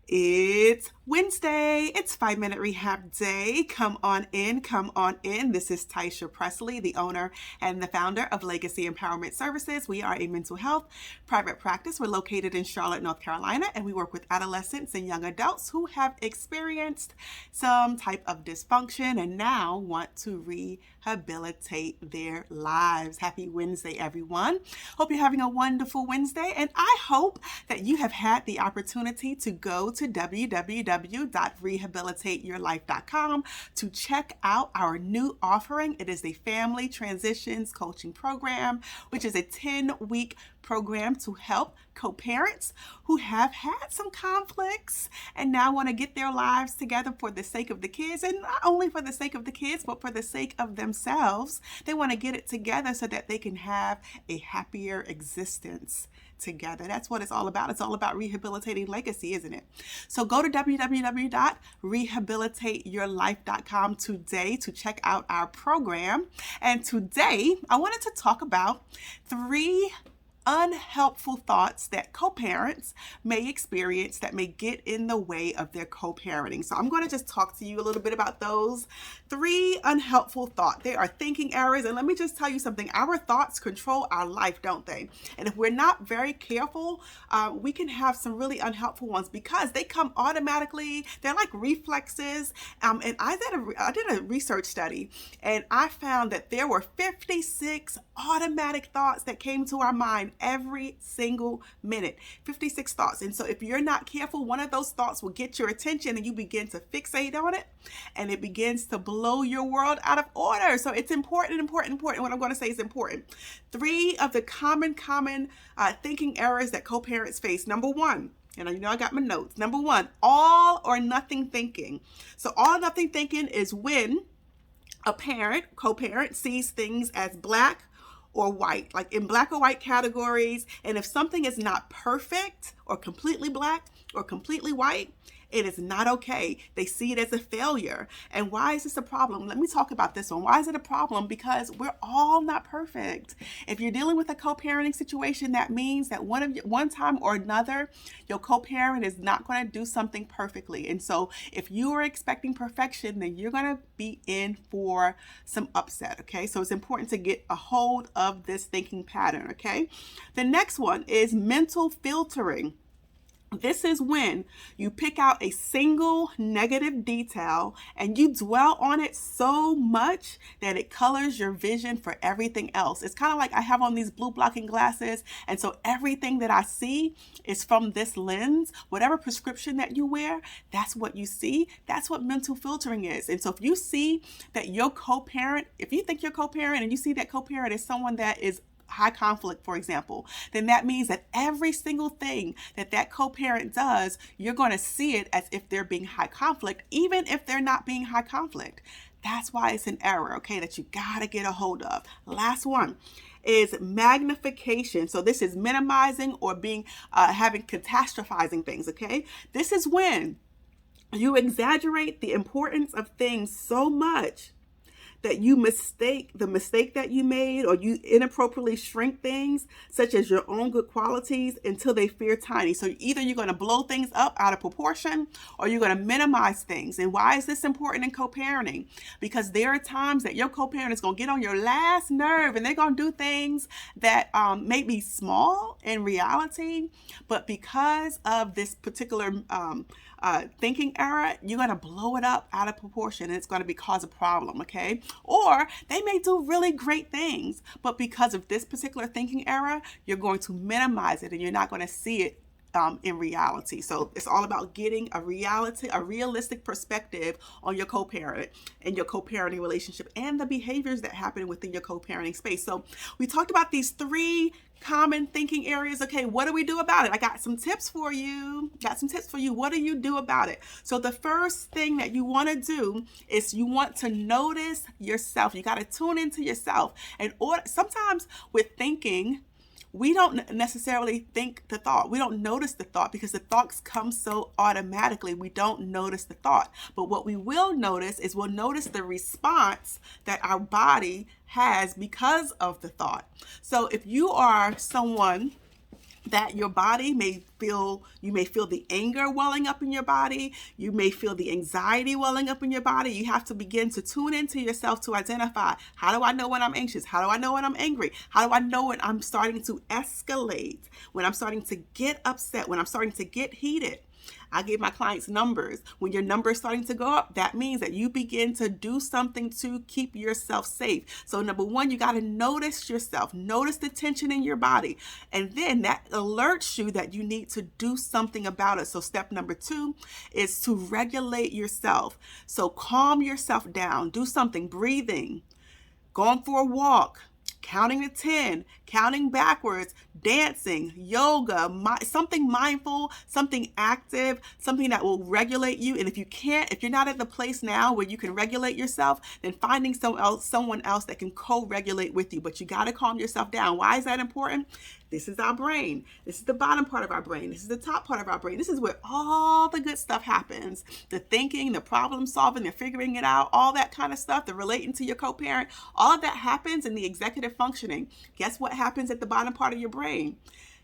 It's Wednesday. It's 5 Minute Rehab Day. Come on in, come on in. This is Taisha Presley, the owner and the founder of Legacy Empowerment Services. We are a mental health private practice. We're located in Charlotte, North Carolina, and we work with adolescents and young adults who have experienced some type of dysfunction and now want to rehabilitate their lives. Happy Wednesday, everyone. Hope you're having a wonderful Wednesday, and I hope that you have had the opportunity to go to www.rehabilitateyourlife.com to check out our new offering. It is the Family Transitions Coaching Program, which is a 10-week program to help co-parents who have had some conflicts and now want to get their lives together for the sake of the kids, and not only for the sake of the kids, but for the sake of themselves. They want to get it together so that they can have a happier existence together. That's what it's all about. It's all about rehabilitating legacy, isn't it? So go to www.rehabilitateyourlife.com today to check out our program. And today I wanted to talk about 3 unhelpful thoughts that co-parents may experience that may get in the way of their co-parenting. So I'm going to just talk to you a little bit about those 3 unhelpful thoughts. They are thinking errors, and let me just tell you something. Our thoughts control our life, don't they? And if we're not very careful, we can have some really unhelpful ones because they come automatically. They're like reflexes. And I did a research study, and I found that there were 56 automatic thoughts that came to our mind every single minute. 56 thoughts. And so if you're not careful, one of those thoughts will get your attention and you begin to fixate on it, and it begins to blow your world out of order. So it's important. What I'm going to say is important. 3 of the common thinking errors that co-parents face. Number 1, and you know I got my notes. Number 1, all or nothing thinking. So all or nothing thinking is when a co-parent sees things as black or white, like in black or white categories. And if something is not perfect or completely black or completely white, it is not okay. They see it as a failure. And why is this a problem? Let me talk about this one. Why is it a problem? Because we're all not perfect. If you're dealing with a co-parenting situation, that means that one time or another, your co-parent is not going to do something perfectly. And so if you are expecting perfection, then you're going to be in for some upset. Okay. So it's important to get a hold of this thinking pattern. Okay. The next one is mental filtering. This is when you pick out a single negative detail and you dwell on it so much that it colors your vision for everything else. It's kind of like I have on these blue blocking glasses, and so everything that I see is from this lens. Whatever prescription that you wear, that's what you see. That's what mental filtering is. And so if you see that your co-parent, if you think your co-parent and you see that co-parent is someone that is high conflict, for example, then that means that every single thing that co-parent does, you're going to see it as if they're being high conflict, even if they're not being high conflict. That's why it's an error, okay, that you got to get a hold of. Last one is magnification. So this is minimizing or having catastrophizing things, okay? This is when you exaggerate the importance of things so much that you mistake the mistake that you made, or you inappropriately shrink things such as your own good qualities until they feel tiny. So either you're going to blow things up out of proportion or you're going to minimize things. And why is this important in co-parenting? Because there are times that your co-parent is going to get on your last nerve and they're going to do things that may be small in reality, but because of this particular thinking error, you're going to blow it up out of proportion and it's going to cause a problem, okay? Or they may do really great things, but because of this particular thinking error, you're going to minimize it and you're not going to see it in reality. So it's all about getting a realistic perspective on your co-parent and your co-parenting relationship and the behaviors that happen within your co-parenting space. So we talked about these 3 common thinking areas. Okay, what do we do about it? I got some tips for you. What do you do about it? So the first thing that you want to do is you want to notice yourself. You got to tune into yourself. And sometimes with thinking, we don't necessarily think the thought. We don't notice the thought because the thoughts come so automatically. We don't notice the thought. But what we will notice is we'll notice the response that our body has because of the thought. So if you are someone that your body you may feel the anger welling up in your body. You may feel the anxiety welling up in your body. You have to begin to tune into yourself to identify, how do I know when I'm anxious? How do I know when I'm angry? How do I know when I'm starting to escalate? When I'm starting to get upset? When I'm starting to get heated? I give my clients numbers. When your number is starting to go up, that means that you begin to do something to keep yourself safe. So number one, you got to notice yourself, notice the tension in your body. And then that alerts you that you need to do something about it. So step number two is to regulate yourself. So calm yourself down, do something, breathing, going for a walk, counting to 10, counting backwards, dancing, yoga, something mindful, something active, something that will regulate you. And if you're not at the place now where you can regulate yourself, then finding someone else that can co-regulate with you. But you got to calm yourself down. Why is that important? This is our brain. This is the bottom part of our brain. This is the top part of our brain. This is where all the good stuff happens. The thinking, the problem solving, the figuring it out, all that kind of stuff, the relating to your co-parent, all of that happens in the executive functioning. Guess what happens at the bottom part of your brain?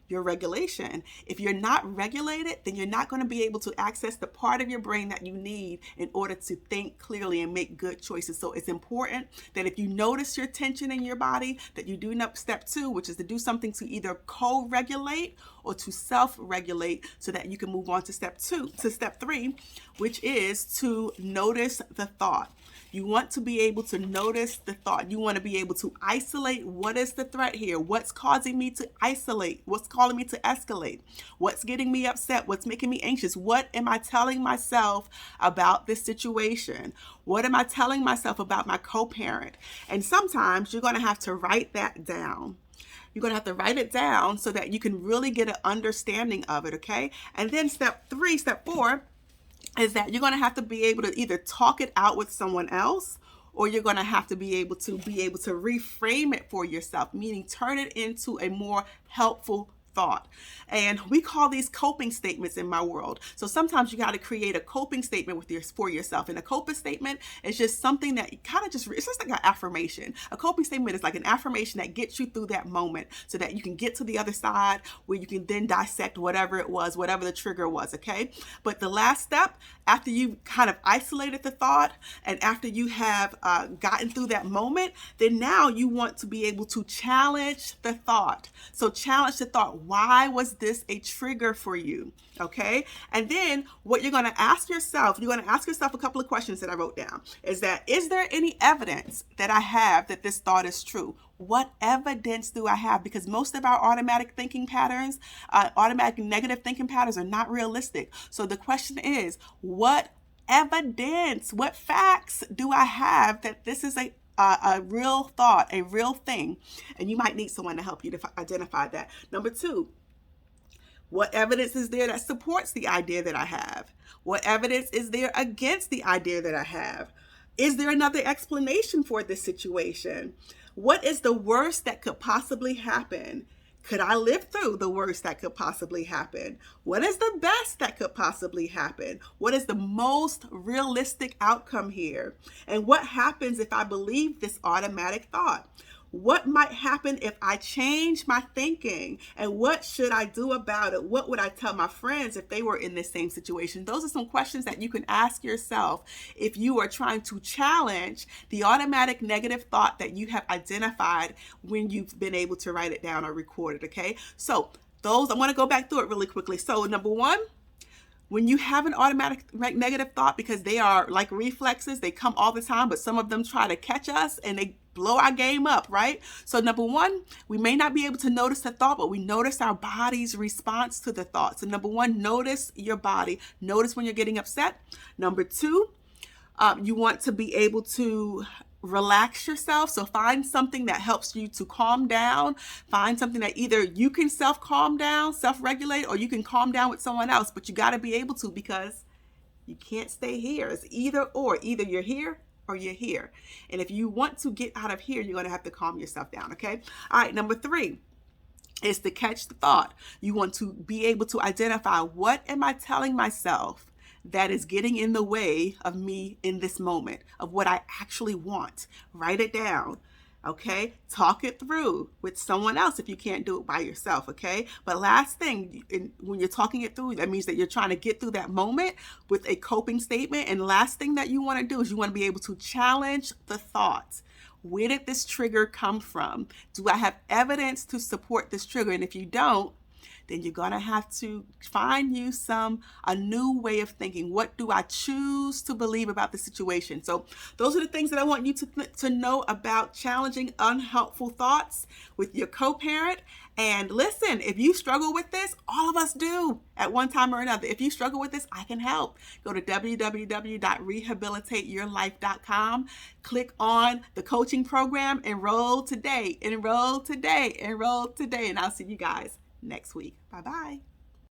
Your regulation. If you're not regulated, then you're not going to be able to access the part of your brain that you need in order to think clearly and make good choices. So it's important that if you notice your tension in your body, that you do step two, which is to do something to either co-regulate or to self-regulate, so that you can move on to step three, which is to notice the thought. You want to be able to notice the thought. You want to be able to isolate what is the threat here. What's causing me to isolate? What's calling me to escalate? What's getting me upset? What's making me anxious? What am I telling myself about this situation? What am I telling myself about my co-parent? And sometimes you're going to have to write that down. You're going to have to write it down so that you can really get an understanding of it, okay? And then step four, is that you're going to have to be able to either talk it out with someone else, or you're going to have to be able to reframe it for yourself, meaning turn it into a more helpful thought. And we call these coping statements in my world. So sometimes you got to create a coping statement for yourself. And a coping statement is just something that it's just like an affirmation. A coping statement is like an affirmation that gets you through that moment so that you can get to the other side where you can then dissect whatever it was, whatever the trigger was, okay? But the last step, after you kind of isolated the thought and after you have gotten through that moment, then now you want to be able to challenge the thought. So challenge the thought. Why was this a trigger for you? Okay. And then what you're going to ask yourself a couple of questions that I wrote down, is there any evidence that I have that this thought is true? What evidence do I have? Because most of our automatic thinking patterns, automatic negative thinking patterns are not realistic. So the question is, what evidence, what facts do I have that this is a real thought, a real thing? And you might need someone to help you to identify that. Number two, what evidence is there that supports the idea that I have? What evidence is there against the idea that I have? Is there another explanation for this situation? What is the worst that could possibly happen? Could I live through the worst that could possibly happen? What is the best that could possibly happen? What is the most realistic outcome here? And what happens if I believe this automatic thought? What might happen if I change my thinking? And what should I do about it? What would I tell my friends if they were in this same situation? Those are some questions that you can ask yourself if you are trying to challenge the automatic negative thought that you have identified when you've been able to write it down or record it, okay? So I want to go back through it really quickly. So number one, when you have an automatic negative thought, because they are like reflexes, they come all the time, but some of them try to catch us and they blow our game up, right? So number one, we may not be able to notice the thought, but we notice our body's response to the thought. So number one, notice your body. Notice when you're getting upset. Number two, you want to be able to relax yourself. So find something that helps you to calm down. Find something that either you can calm down, self-regulate, or you can calm down with someone else. But you got to be able to, because you can't stay here. It's either or. Either you're here or you're here. And if you want to get out of here, you're going to have to calm yourself down, okay? All right, number three is to catch the thought. You want to be able to identify, what am I telling myself that is getting in the way of me in this moment, of what I actually want? Write it down. Okay, talk it through with someone else if you can't do it by yourself. Okay, but last thing, when you're talking it through, that means that you're trying to get through that moment with a coping statement. And last thing that you want to do is you want to be able to challenge the thoughts. Where did this trigger come from? Do I have evidence to support this trigger? And if you don't, then you're going to have to find you a new way of thinking. What do I choose to believe about the situation? So those are the things that I want you to know about challenging unhelpful thoughts with your co-parent. And listen, if you struggle with this, all of us do at one time or another. If you struggle with this, I can help. Go to www.rehabilitateyourlife.com. Click on the coaching program. Enroll today. And I'll see you guys next week. Bye-bye.